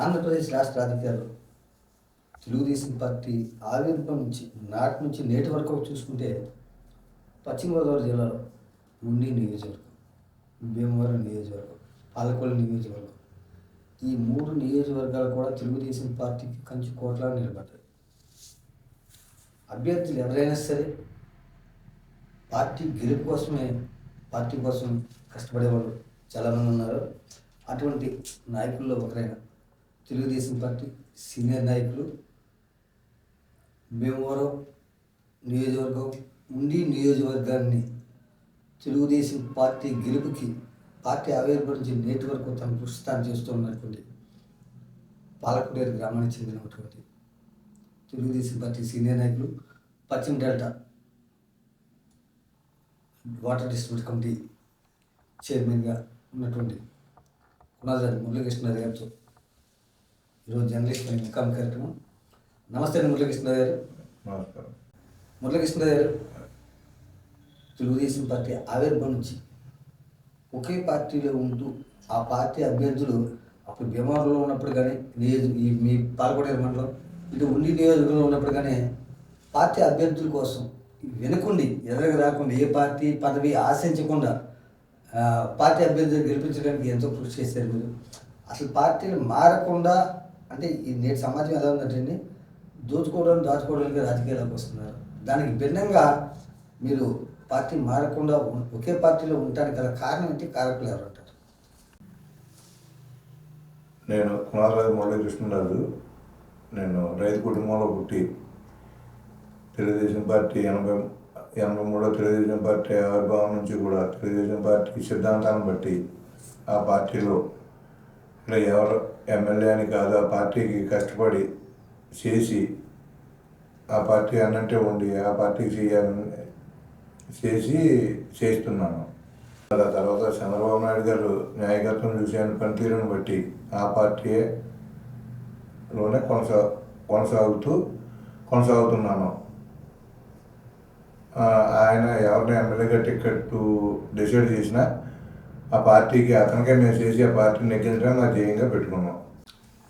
ఆంధ్రప్రదేశ్ రాష్ట్ర రాజకీయాల్లో తెలుగుదేశం పార్టీ ఆవిర్భావం నుంచి నాటి నుంచి నేటి వరకు చూసుకుంటే పశ్చిమ గోదావరి జిల్లాలో ఉండి నియోజకవర్గం, భీమవరం నియోజకవర్గం, పాలకొల్లు నియోజకవర్గం, ఈ 3 నియోజకవర్గాలు కూడా తెలుగుదేశం పార్టీకి కంచు కోట్లా నిలబడ్డాయి. అభ్యర్థులు ఎవరైనా సరే పార్టీ గెలుపు కోసమే, పార్టీ కోసం కష్టపడేవాళ్ళు చాలామంది ఉన్నారు. అటువంటి నాయకుల్లో ఒకరైన తెలుగుదేశం పార్టీ సీనియర్ నాయకులు, భీమవరం నియోజకవర్గం, ఉండి నియోజకవర్గాన్ని తెలుగుదేశం పార్టీ గెలుపుకి, పార్టీ ఆవిర్భావం నుంచి నేటి వరకు తన కృషి తాను చేస్తూ ఉన్నటువంటి పాలకుడేరు గ్రామానికి చెందినటువంటి తెలుగుదేశం పార్టీ సీనియర్ నాయకులు, పశ్చిమ డెల్టా వాటర్ డిస్ట్రిబ్యూట్ కమిటీ చైర్మన్గా ఉన్నటువంటి కునాజారి మురళీకృష్ణరావు గారితో ఈరోజు జర్నలిస్ట్ ముఖాం కార్యక్రమం. నమస్తే అండి మురళీకృష్ణరావు గారు. నమస్కారం. మురళీకృష్ణరావు గారు, తెలుగుదేశం పార్టీ ఆవిర్భావం నుంచి ఒకే పార్టీలో ఉంటూ ఆ పార్టీ అభ్యర్థులు అప్పుడు భీమవరంలో ఉన్నప్పుడు కానీ, ఈ మీ పాలకొడేరు మండలం ఇటు ఉండి నియోజకవర్గంలో ఉన్నప్పుడు కానీ పార్టీ అభ్యర్థుల కోసం వెనుకుండి ఎదురుగా రాకుండా ఏ పార్టీ పదవి ఆశించకుండా పార్టీ అభ్యర్థులు గెలిపించడానికి ఎంతో కృషి చేశారు మీరు. అసలు పార్టీలు మారకుండా, అంటే ఈ నేటి సమాజం ఎలా ఉందంటే దాచుకోవడానికి రాజకీయాలకు వస్తున్నారు. దానికి భిన్నంగా మీరు పార్టీ మారకుండా ఒకే పార్టీలో ఉండడానికి గల కారణం ఏంటి? కారకులు ఎవరు అంటారు? నేను కుమారరాజు మురళీకృష్ణరాజు. నేను రైతు కుటుంబంలో పుట్టి తెలుగుదేశం పార్టీ 83లో తెలుగుదేశం పార్టీ ఆవిర్భావం నుంచి కూడా తెలుగుదేశం పార్టీ సిద్ధాంతాన్ని బట్టి ఆ పార్టీలో ఇలా ఎవరు ఎమ్మెల్యే అని కాదు, ఆ పార్టీకి కష్టపడి చేసి ఆ పార్టీ అన్నంటే ఉండి ఆ పార్టీకి చేయాలని చేస్తున్నాను. తర్వాత చంద్రబాబు నాయుడు గారు నాయకత్వం చూసాను, పనితీరుని బట్టి ఆ పార్టీలోనే కొనసాగుతున్నాను. ఆయన ఎవరిని ఎమ్మెల్యేగా టికెట్ డిసైడ్ చేసినా ఆ పార్టీకి అతనికే మేము చేసి ఆ పార్టీని నెగ్గించడం నా ధ్యేయంగా పెట్టుకున్నాం.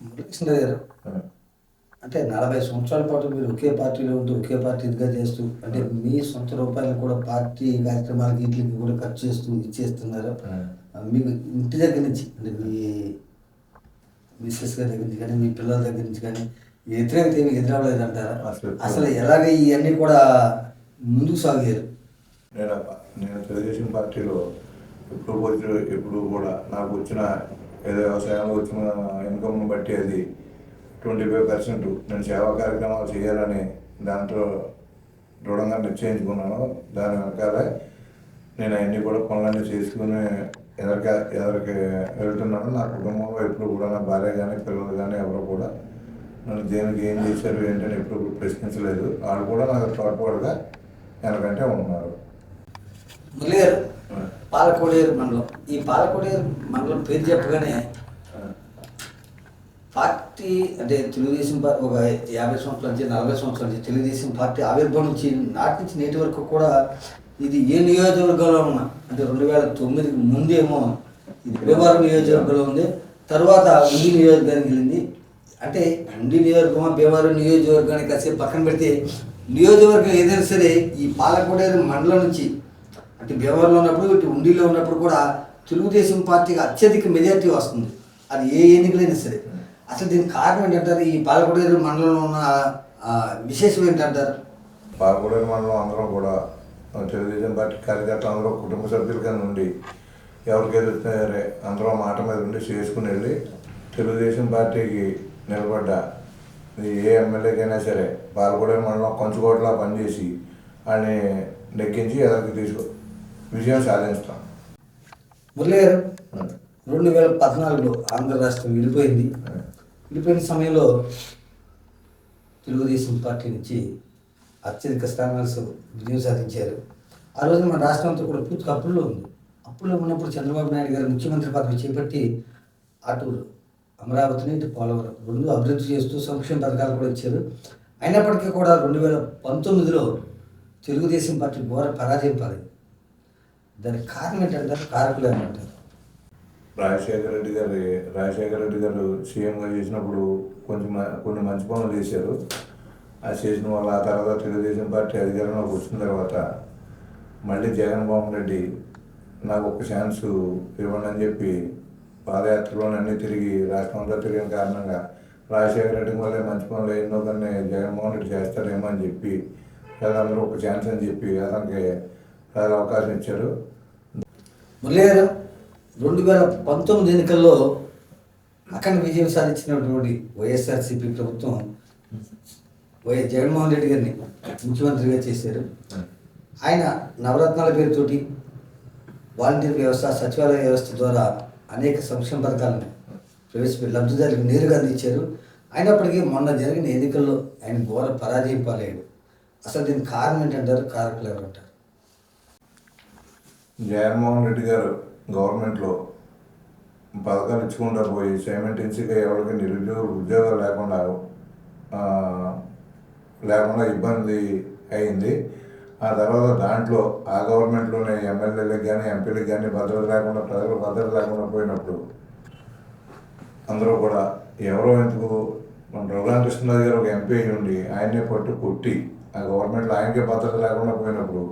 మురళీకృష్ణరావు గారు, అంటే 40 సంవత్సరాల పాటు మీరు ఒకే పార్టీలో ఉంటూ ఒకే పార్టీ ఇదిగా చేస్తూ, అంటే మీ సొంత రూపాయలు కూడా పార్టీ కార్యక్రమాలకి ఇంటికి కూడా ఖర్చు చేస్తూ ఇచ్చేస్తున్నారు. మీకు ఇంటి దగ్గర నుంచి, అంటే మీ మిస్సెస్ గారి దగ్గర నుంచి కానీ, మీ పిల్లల దగ్గర నుంచి కానీ వ్యతిరేకత ఏమి ఎదురవ్వలేదంటారా? అసలు ఎలాగ ఇవన్నీ కూడా ముందుకు సాగారు? నేను తెలుగుదేశం పార్టీలో ఎప్పుడు కూడా నాకు వచ్చిన ఏదో వ్యవసాయంలో వచ్చిన ఇన్కమ్ను బట్టి అది 25% నేను సేవా కార్యక్రమాలు చేయాలని దాంట్లో దృఢంగా నిశ్చయించుకున్నాను. దాని వెనకాల నేను అవన్నీ కూడా పనులన్నీ చేసుకుని ఎదరికి వెళ్తున్నాను. నా కుటుంబంలో ఎప్పుడు కూడా నా భార్య కానీ పిల్లలు కానీ ఎవరు కూడా నన్ను దేనికి ఏం చేశారు ఏంటని ఎప్పుడు ప్రశ్నించలేదు. వాళ్ళు కూడా నాకు తోడ్పాటుగా వెనకంటే ఉన్నారు. మురళి గారు, పాలకొడేరు మండలం, ఈ పాలకొడేరు మండలం పేరు చెప్పగానే పార్టీ, అంటే తెలుగుదేశం పార్టీ ఒక 50 సంవత్సరాల నుంచి 40 సంవత్సరాల నుంచి తెలుగుదేశం పార్టీ ఆవిర్భావం నుంచి నాటి నుంచి నేటి వరకు కూడా ఇది ఏ నియోజకవర్గంలో ఉన్నా, అంటే 2009కి ముందేమో ఇది భీమవరం నియోజకవర్గంలో ఉంది, తర్వాత ఉండి నియోజకవర్గానికి వెళ్ళింది. అంటే ఉండి నియోజకవర్గం భీమవరం నియోజకవర్గానికి కాసేపు పక్కన పెడితే నియోజకవర్గం ఏదైనా సరే ఈ పాలకొడేరు మండలం నుంచి, అంటే భీమవరంలో ఉన్నప్పుడు ఇటు ఉండిలో ఉన్నప్పుడు కూడా తెలుగుదేశం పార్టీకి అత్యధిక మెజార్టీ వస్తుంది, అది ఏ ఎన్నికలైనా సరే. అసలు దీనికి కారణం ఏంటంటారు? ఈ పాలకొడేరు మండలంలో ఉన్న విశేషం ఏంటంటారు? పాలకొడేరు మండలం అందరం కూడా తెలుగుదేశం పార్టీ కార్యకర్తలు అందరూ కుటుంబ సభ్యుల కింద నుండి ఎవరికైతే సరే అందరూ మాట మీద ఉండి చేసుకుని వెళ్ళి తెలుగుదేశం పార్టీకి నిలబడ్డ ఏ ఎమ్మెల్యేకైనా సరే పాలకొడేరు మండలం కొంచుకోట్లా పనిచేసి ఆయన్ని నెగ్గించి ఎదరికి విజయం సాధిస్తాం. మురళి గారు, 2014లో ఆంధ్ర రాష్ట్రం విడిపోయిన సమయంలో తెలుగుదేశం పార్టీ నుంచి అత్యధిక స్థానాలు విజయం సాధించారు. ఆ రోజు మన రాష్ట్రం అంతా కూడా పూర్తిగా అప్పుల్లో ఉంది. అప్పుల్లో ఉన్నప్పుడు చంద్రబాబు నాయుడు గారు ముఖ్యమంత్రి పదవి చేపట్టి అటు అమరావతిని ఇటు పోలవరం 2 అభివృద్ధి చేస్తూ సంక్షేమ పథకాలు కూడా ఇచ్చారు. అయినప్పటికీ కూడా 2019లో తెలుగుదేశం పార్టీ ఘోర పరాజయం పాలైంది. దానికి కారణం ఏంటంటారు? కారకులు ఏమంటారు? రాజశేఖర రెడ్డి గారు సీఎంగా చేసినప్పుడు కొన్ని మంచి పనులు చేశారు. అది చేసిన వల్ల ఆ తర్వాత తెలుగుదేశం పార్టీ అధికారంలోకి వచ్చిన తర్వాత మళ్ళీ జగన్మోహన్ రెడ్డి నాకు ఒక ఛాన్స్ ఇవ్వండి అని చెప్పి పాదయాత్రలోనన్నీ తిరిగి రాష్ట్రం అంతా తిరిగిన కారణంగా రాజశేఖర రెడ్డికి మళ్ళీ మంచి పనులు ఎన్నో కానీ జగన్మోహన్ రెడ్డి చేస్తారేమో అని చెప్పి అందరూ ఒక ఛాన్స్ అని చెప్పి అతనికి అవకాశం ఇచ్చారు. మురళి గారు 2019 ఎన్నికల్లో అఖండ విజయం సాధించినటువంటి వైఎస్ఆర్సీపీ ప్రభుత్వం జగన్మోహన్ రెడ్డి గారిని ముఖ్యమంత్రిగా చేశారు. ఆయన నవరత్నాల పేరుతోటి వాలంటీర్ వ్యవస్థ, సచివాలయ వ్యవస్థ ద్వారా అనేక సంక్షేమ పథకాలను ప్రవేశపెట్టి లబ్ధిదారులకు నేరుగా అందించారు. అయినప్పటికీ మొన్న జరిగిన ఎన్నికల్లో ఆయన ఘోర పరాజయం పాలయ్యాడు. అసలు దీనికి కారణం ఏంటంటారు? కారకులు ఎవరంటారు? జగన్మోహన్ రెడ్డి గారు గవర్నమెంట్లో పథకాలు ఇచ్చుకుంటూ పోయి సైమల్టేనియస్గా ఎవరికి ఉద్యోగాలు లేకుండా ఇబ్బంది అయింది. ఆ తర్వాత దాంట్లో ఆ గవర్నమెంట్లోనే ఎమ్మెల్యేలకు కానీ ఎంపీలకు కానీ భద్రత లేకుండా, ప్రజలకు భద్రత లేకుండా పోయినప్పుడు అందరూ కూడా ఎవరో ఎందుకు మన రఘురామకృష్ణరాజు గారు ఒక ఎంపీ ఉండి ఆయన్నే కొట్టి ఆ గవర్నమెంట్లో ఆయనకే భద్రత లేకుండా పోయినప్పుడు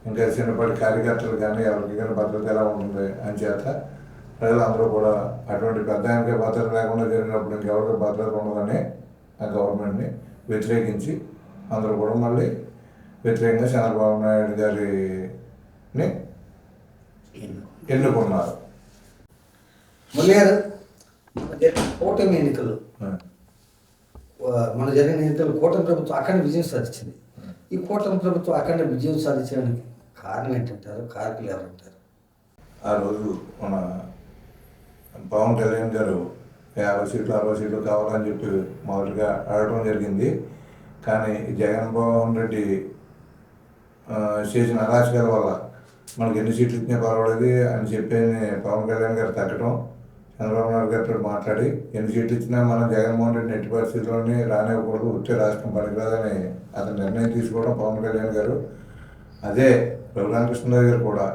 ఇంకా చిన్నపాటి కార్యకర్తలు కానీ ఎవరికి కానీ భద్రత ఎలా ఉంటుంది అని చేత ప్రజలందరూ కూడా అటువంటి పెద్ద ఆయనకే భద్రత లేకుండా జరిగినప్పుడు ఇంకెవరికి భద్రత ఉండదని ఆ గవర్నమెంట్ని వ్యతిరేకించి అందరూ కూడా మళ్ళీ వ్యతిరేకంగా చంద్రబాబు నాయుడు గారిని ఎన్నుకున్నారు. మురళి గారు, కూటమి ఎన్నికలు మన జరిగిన ఎన్నికలు కూటమి ప్రభుత్వం అఖండ విజయం సాధించింది. ఈ కూటమి ప్రభుత్వం అఖండ విజయం సాధించడానికి కారణం ఏంటంటారు? కారకులు ఎవరంటారు? ఆ రోజు మన పవన్ కళ్యాణ్ గారు 50 సీట్లు 60 సీట్లు కావాలని చెప్పి మొదటిగా అడగడం జరిగింది. కానీ జగన్మోహన్ రెడ్డి చేసిన అరాచకాల వల్ల మనకి ఎన్ని సీట్లు ఇచ్చినా పర్వాలేదు అని చెప్పి పవన్ కళ్యాణ్ గారు తగ్గడం, చంద్రబాబు నాయుడు గారితో మాట్లాడి ఎన్ని సీట్లు ఇచ్చినా మనం జగన్మోహన్ రెడ్డి ఎట్టి పరిస్థితుల్లోనే రానివ్వకూడదు, వచ్చే రాష్ట్రం పనికిరాదని అతను నిర్ణయం తీసుకోవడం పవన్ కళ్యాణ్ గారు. అదే రఘురామకృష్ణరాజు గారు కూడా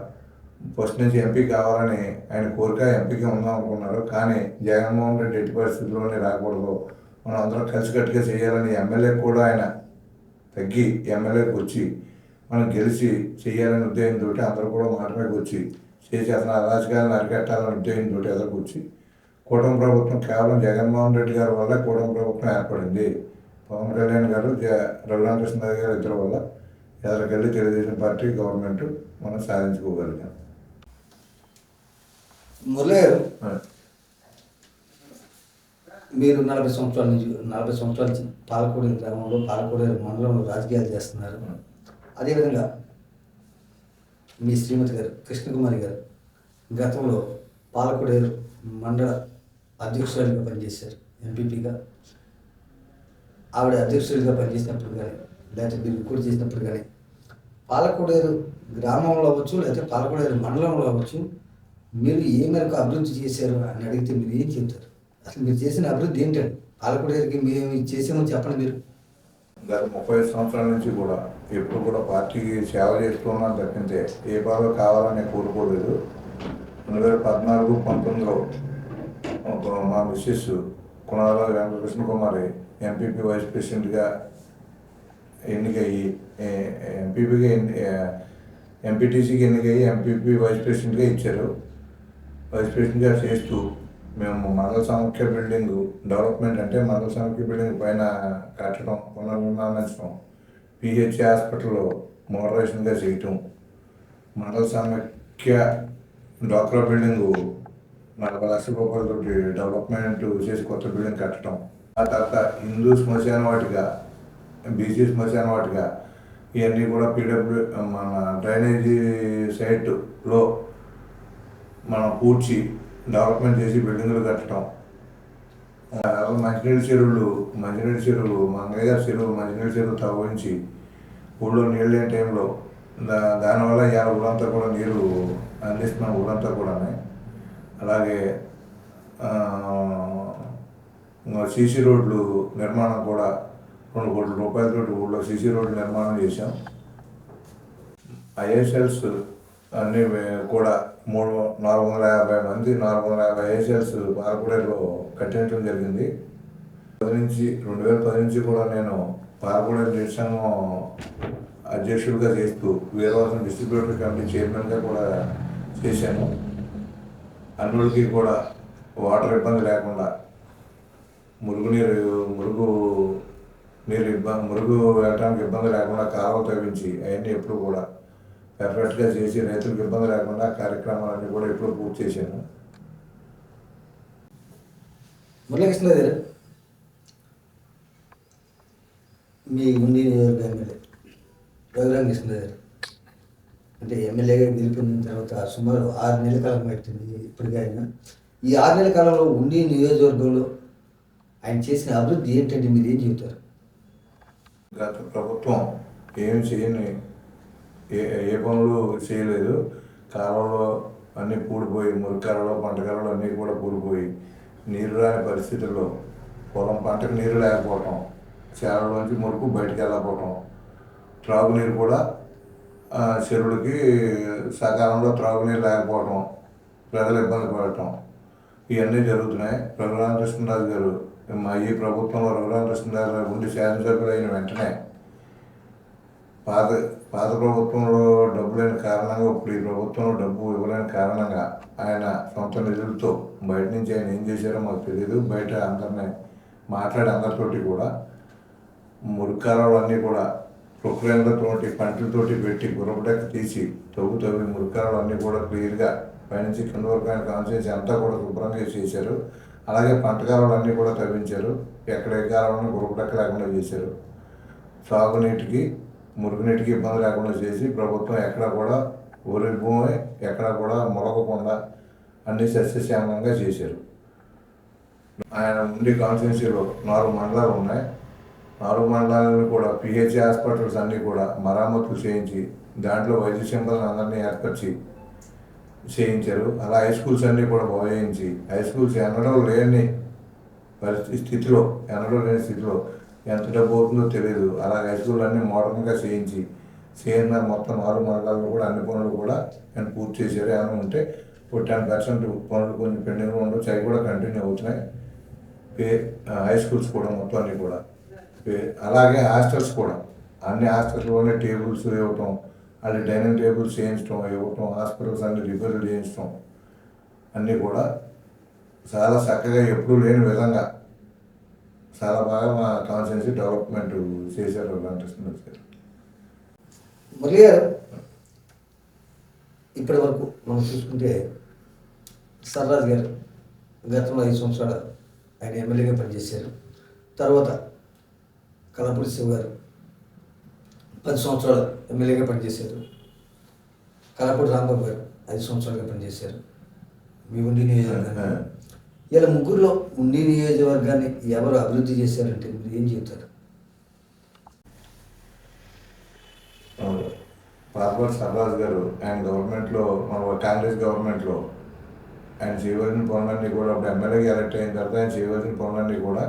ఫస్ట్ నుంచి ఎంపీ కావాలని ఆయన కోరిక, ఎంపీకి ఉందాం అనుకున్నారు. కానీ జగన్మోహన్ రెడ్డి ఎట్టి పరిస్థితుల్లోనే రాకూడదు, మనం అందరం కలిసికట్టుగా చేయాలని ఎమ్మెల్యేకి కూడా ఆయన తగ్గి ఎమ్మెల్యేకి వచ్చి మనం గెలిచి చేయాలని ఉద్దేశంతో అందరూ కూడా మాట మీదకి వచ్చి చేసి అతను అరాచకాలను అరికట్టాలని ఉద్దేశంతో ఎదురుకు వచ్చి కూటమి ప్రభుత్వం కేవలం జగన్మోహన్ రెడ్డి గారి వల్ల కూటమి ప్రభుత్వం ఏర్పడింది. పవన్ కళ్యాణ్ గారు రఘురామకృష్ణరాజు గారు ఇద్దరి వల్ల ఎదురుకెళ్ళి తెలుగుదేశం పార్టీ గవర్నమెంట్ మనం సాధించుకోగలిగాం. మురళి గారు, మీరు 40 సంవత్సరాల నుంచి పాలకోడేరు గ్రామంలో, పాలకోడేరు మండలంలో రాజకీయాలు చేస్తున్నారు. అదేవిధంగా మీ శ్రీమతి గారు కృష్ణకుమారి గారు గతంలో పాలకోడేరు మండల అధ్యక్షురాలిగా పనిచేశారు. ఎంపీపీగా ఆవిడ అధ్యక్షుడిగా పనిచేసినప్పుడు కానీ, లేకపోతే మీరు రిక్రూట్ చేసినప్పుడు కానీ పాలకోడేరు గ్రామంలో అవ్వచ్చు, లేకపోతే పాలకోడేరు మండలంలో అవ్వచ్చు, మీరు ఏ మేరకు అభివృద్ధి చేశారు అని అడిగితే మీరు ఏం చెప్తారు? అసలు మీరు చేసిన అభివృద్ధి ఏంటండి? పాలకోడేరుకి మేము చేసామని చెప్పండి. మీరు గత 35 సంవత్సరాల నుంచి కూడా ఎప్పుడు కూడా పార్టీకి సేవ చేస్తున్నాను తప్పితే ఏ పదవి కావాలని కోరుకోలేదు. 2014-19లో మా మిస్సెస్ కునాల వెంకటకృష్ణ కుమారి ఎంపీపీ వైస్ ప్రెసిడెంట్గా ఎన్నికయ్యి, ఎంపీటీసీకి ఎన్నికయ్యి ఎంపీపీ వైస్ ప్రెసిడెంట్గా ఇచ్చారు. వైస్ ప్రెసిడెంట్గా చేస్తూ మేము మండల సమాఖ్య బిల్డింగ్ డెవలప్మెంట్, అంటే మండల సమాఖ్య బిల్డింగ్ పైన కట్టడం, పునర్నిర్మాణించడం, పిహెచ్ హాస్పిటల్లో మోడరేషన్గా చేయటం, మండల సమాఖ్య డాక్టర్ బిల్డింగు 40 లక్షల రూపాయలతో డెవలప్మెంట్ చేసి కొత్త బిల్డింగ్ కట్టడం, ఆ తర్వాత హిందూ శ్మశాన వాటిగా, బీసీ శ్మశాన వాటిగా ఇవన్నీ కూడా పీడబ్ల్యూ మన డ్రైనేజీ సైట్లో మనం పూడ్చి డెవలప్మెంట్ చేసి బిల్డింగులు కట్టడం, మంచినీళ్ళ చెరువులు మంగయ్య గారి చెరువు మంచినీళ్ళ చెరువు తవ్వించి ఊళ్ళో నీళ్ళు లేని టైంలో దానివల్ల ఊరంతా కూడా నీరు అందిస్తున్నాం ఊరంతా కూడా. అలాగే సీసీ రోడ్లు నిర్మాణం కూడా 2 కోట్ల రూపాయలతో ఊళ్ళో సీసీ రోడ్లు నిర్మాణం చేశాం. ఐఎస్ఎల్స్ అన్నీ కూడా 450 మంది 450 ఏసెల్స్ పాలకుడేరులో కట్టించడం జరిగింది. 2010 నుంచి కూడా నేను పాలకుడేరు డివిజన్ అధ్యక్షుడిగా చేస్తూ వీరవాసం డిస్ట్రిబ్యూటరీ కమిటీ చైర్మన్గా కూడా చేశాను. అన్నులకి కూడా వాటర్ ఇబ్బంది లేకుండా మురుగు వెళ్ళడానికి ఇబ్బంది లేకుండా కాలువ తవ్వించి అవన్నీ ఎప్పుడు కూడా పర్ఫెక్ట్గా చేసి రైతులకు ఇబ్బంది లేకుండా కార్యక్రమాలన్నీ కూడా ఎప్పుడు పూర్తి చేశాను. మురళీకృష్ణ గారు, మీ ఉండి ఎమ్మెల్యే రఘురామకృష్ణ గారు అంటే ఎమ్మెల్యేగా గెలిపిన తర్వాత సుమారు 6 నెలల కాలం పట్టింది. ఇప్పటికీ ఆయన ఈ 6 నెలల కాలంలో ఉండి నియోజకవర్గంలో ఆయన చేసిన అభివృద్ధి ఏంటంటే మీరు ఏం చెబుతారు? గత ప్రభుత్వం ఏమి చేయని ఏ పనులు చేయలేదు. కాలంలో అన్నీ పూడిపోయి మురికాలలో పంటకాలలో అన్నీ కూడా పూడిపోయి నీరు రాని పరిస్థితుల్లో పొలం పంటకు నీరు లేకపోవటం, చేలలోంచి మురుకు బయటికి వెళ్ళకపోవటం, త్రాగునీరు కూడా చెరువులకి సకాలంలో త్రాగునీరు లేకపోవటం, ప్రజలు ఇబ్బంది పడటం ఇవన్నీ జరుగుతున్నాయి. రఘురామకృష్ణరాజు గారు ఈ ప్రభుత్వంలో రఘురామకృష్ణరాజు గారు ఉండి శాసనసభ్యులు అయిన వెంటనే పాత ప్రభుత్వంలో డబ్బు లేని కారణంగా ఇప్పుడు ఈ ప్రభుత్వంలో డబ్బు ఇవ్వలేని కారణంగా ఆయన సొంత నిధులతో బయట నుంచి ఆయన ఏం చేశారో మాకు తెలియదు. బయట అందరినీ మాట్లాడి అందరితోటి కూడా మురికాలలో అన్నీ కూడా ప్రొక్లైన్లతోటి పంటలతోటి పెట్టి గుర్రపడెక్క తీసి తవ్వి మురికాలలో అన్నీ కూడా క్లియర్గా పైనుంచి కింద వరకు ఆయన కాన్సెన్స్ అంతా కూడా శుభ్రంగా చేశారు. అలాగే పంటకాలలో అన్నీ కూడా తవ్వించారు. ఎక్కడ ఏ కాలంలో గుర్రపడెక్క లేకుండా చేశారు. సాగునీటికి మురుగునీటికి ఇబ్బంది లేకుండా చేసి ప్రభుత్వం ఎక్కడ కూడా ఊరి భూమి ఎక్కడ కూడా మొలగకుండా అన్ని సస్యశ్యామలంగా చేశారు. ఆయన ఉండి కాన్స్టిట్యున్సీలో 4 మండలాలు ఉన్నాయి. 4 మండలాలను కూడా పిహెచ్ హాస్పిటల్స్ అన్నీ కూడా మరామతులు చేయించి దాంట్లో వైద్య సిబ్బందిని అందరినీ ఏర్పరిచి చేయించారు. అలా హై స్కూల్స్ అన్నీ కూడా బాగు చేయించి హై స్కూల్స్ ఎన్నడూ లేని స్థితిలో ఎంత డబ్బు అవుతుందో తెలియదు. అలా హై స్కూల్ అన్నీ మోడర్న్గా చేయించి సిఎన్ఆర్ మొత్తం 4 మండలాల్లో కూడా అన్ని పనులు కూడా ఆయన పూర్తి చేశారు. ఏమైనా ఉంటే 10% పనులు కొంచెం పెండింగ్గా ఉండొచ్చు, అవి కూడా కంటిన్యూ అవుతున్నాయి. హై స్కూల్స్ కూడా మొత్తం అన్నీ కూడా అలాగే హాస్టల్స్ కూడా అన్ని హాస్టల్స్లోనే టేబుల్స్ ఇవ్వటం, అది డైనింగ్ టేబుల్స్ చేయించడం ఇవ్వటం, హాస్పిటల్స్ అన్ని రిపేర్లు చేయించడం అన్నీ కూడా చాలా చక్కగా ఎప్పుడూ లేని విధంగా చాలా బాగా మా కాన్స్టిట్యున్సీ డెవలప్మెంట్ చేశారు వెంకటేశ్వర గారు. మురళి గారు, ఇప్పటి వరకు మనం చూసుకుంటే సర్రాజ్ గారు గతంలో 5 సంవత్సరాలు ఆయన ఎమ్మెల్యేగా పనిచేశారు. తర్వాత కలపూడి శివ గారు 10 సంవత్సరాలు ఎమ్మెల్యేగా పనిచేశారు. కలపూడి రాంబాబు గారు 5 సంవత్సరాలుగా పనిచేశారు మీ ఉండి నియోజకవర్గాన్ని. ఇలా ముగ్గురులో ఉండి నియోజకవర్గాన్ని ఎవరు అభివృద్ధి చేశారంటే మీరు ఏం చెప్తారు? పార్వతి సర్రాజ్ గారు ఆయన గవర్నమెంట్లో మన కాంగ్రెస్ గవర్నమెంట్లో ఆయన చేయవలసిన పనులన్నీ కూడా అప్పుడు ఎమ్మెల్యేగా ఎలక్ట్ అయిన తర్వాత ఆయన చేయవలసిన పనులన్నీ కూడా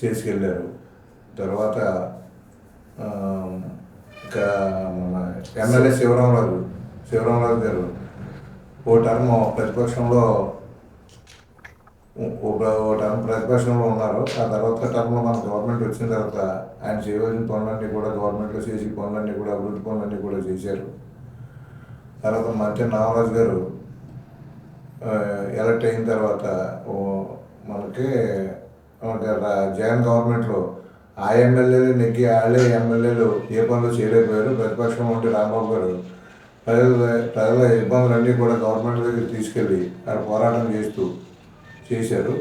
చేసుకెళ్ళారు. తర్వాత ఇంకా మన ఎమ్మెల్యే శివరామరాజు గారు ఓ టర్మ్ ప్రతిపక్షంలో ఉన్నారు. ఆ తర్వాత టర్మ్లో మన గవర్నమెంట్ వచ్చిన తర్వాత ఆయన చేయవలసిన పనులన్నీ కూడా గవర్నమెంట్లో చేసి పనులన్నీ కూడా అభివృద్ధి పనులన్నీ కూడా చేశారు. తర్వాత మంత్రి నాగరాజు గారు ఎలక్ట్ అయిన తర్వాత మనకి జగన్ గవర్నమెంట్లో ఆ ఎమ్మెల్యేలు నెగ్గి వాళ్ళే ఎమ్మెల్యేలు ఏ పనులు చేయలేకపోయారు. ప్రతిపక్షం ఉంటే రాంబాబు గారు ప్రజల ఇబ్బందులన్నీ కూడా గవర్నమెంట్ దగ్గర తీసుకెళ్ళి అక్కడ పోరాటం చేశారు.